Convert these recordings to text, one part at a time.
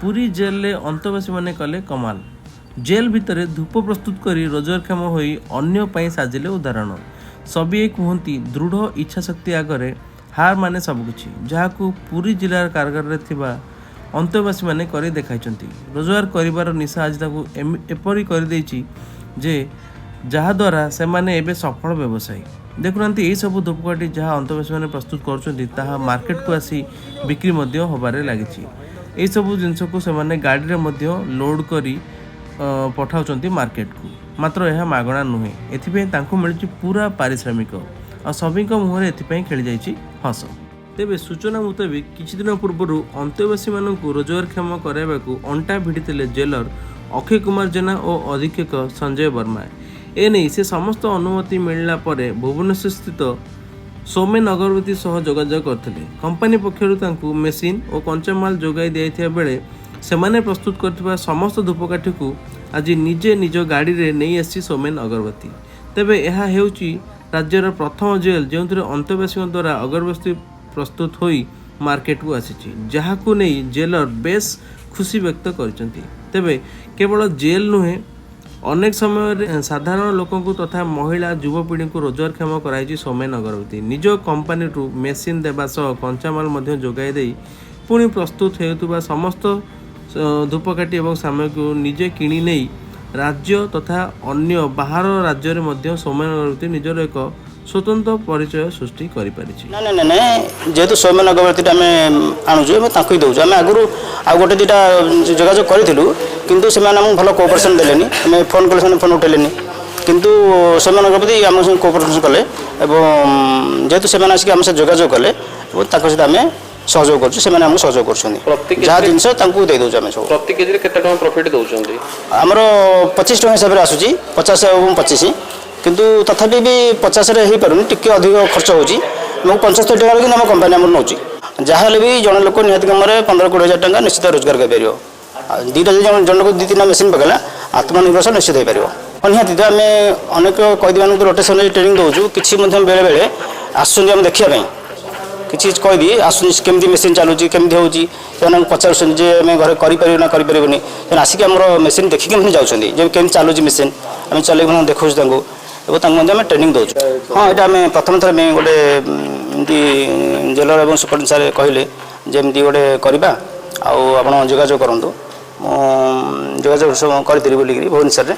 Puri jail ले अंतवासी माने कले कमाल। जेल भितर धूप प्रस्तुत करी रोजगारक्षम होई अन्य पाई साजिले उदाहरण। सभी एक कहती दृढ़ इच्छा शक्ति आगे हार माने सबकिछि जहाकू पुरी जिलार कारगर थिबा अंतवासी माने करी देखाइछंती। रोजगार करिवार निशा आज ताकू एपरी कर देछि जे जहा द्वारा से माने एबे सफल व्यवसायी। देखुनांती यही सब धूपकाठी जहाँ अंतवासी माने प्रस्तुत करछंती ताहा मार्केट को आसी बिक्री मध्य होबारे लागिछि। यही सब जिनस को से माने गाड़ी रे मध्य लोड करी पठाउछंती मार्केट को। मात्र यह मागणा नुहे एथिपे तांको मिलुछि पूरा पारिश्रमिक और सभी मुहर एथिपे खेली जाइछि हस। तेबे सूचना मुताबिक किछि दिन पूर्व अंतवासी मानकु रोजगारक्षम कराइबाकू अंटा भिड़िथिले जेलर अक्षय कुमार जेना और अधीक्षक संजय वर्मा। एने से समस्त अनुमति मिलला परे भुवनेश्वर स्थित सोमेन अगरबती सह जोगाजोग करते। कंपनी पक्षरु तांकु मेसीन और कंचामाल जोगाई दिया बेले सेमाने प्रस्तुत करथिबा समस्त धूपकाठी को आज निजे निज गाड़ी रे नहीं आसी सोमेन अगरबती। तेबे यह हेउची राज्यर प्रथम जेल जो अंतवासी द्वारा अगरबती प्रस्तुत होई मार्केट को आसी जहाकू नहीं जेलर बेस खुशी व्यक्त करछंती। तेबे केवल जेल नुहे अनेक समय साधारण लोकंकु तथा महिला युवपीढ़ी को रोजगारक्षम कराई सोमेन अगरबती। निज कंपनी रु मेसीन देवा सह कंचामाल मध्य जोगाई दे पुणी प्रस्तुत होता समस्त धूपकाठी और सामग्री को निजे किणी नहीं राज्य तथा अन्य बाहर राज्य में सोमेन अगरबती निजर एक स्वतंत्र परिचय सृष्टि कर जेहेतु सोमेन अगरबती आम आणुचे दौर आम आगुरी आउ गोटे दुटा जोगाजोग करूँ किंतु से भल कोअपरेसन देलेनी आम फोन कले से फोन उठेले किंतु सोमेन अगरबती आम कोअपरेसन कले जेहेतु से आसिक आम जोगाजोग कले सहित आम सहयोग कर सहयोग कर जिनस दे दौर आम सब प्रति केजी केते टका प्रॉफिट दउछन आमर 25 टका हिसाब से आसूची 50 और 25 किंतु तथापि भी 50 रे ही पारुनी टिके अधिक खर्च होची मो 75 टका कि हम कंपनी हमर नउची जहाले भी जण लोक निहत कम 15-20 हजार टका निश्चित रोजगार कर परियो दीटा जण लोक 2-3 मेसिन पकला आत्मनिर्भर निश्चित हो पार निहत तो आम अनेक कैदी मान रोटेशन ट्रेनिंग दौचु कि बेले बेले आम देखा किसी कैदी आसमी मेसीन चलुची केमती होची पचार जे आम घर करें ना करें आसिक आम मेसीन देखिए जाऊँगी केमी चलुची मेसीन आम चल देखा आम ट्रेनिंग दौचु। हाँ यहाँ आम प्रथम थर गोटे एमती जेलर और सुपर सारे कहले जमी गोटे करवा आप जोगाजोग करूँ जोगाजोग करी बोलिकी भुवनेश्वर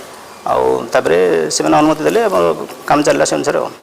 से अनुमति देले काम चलला से अनुसार।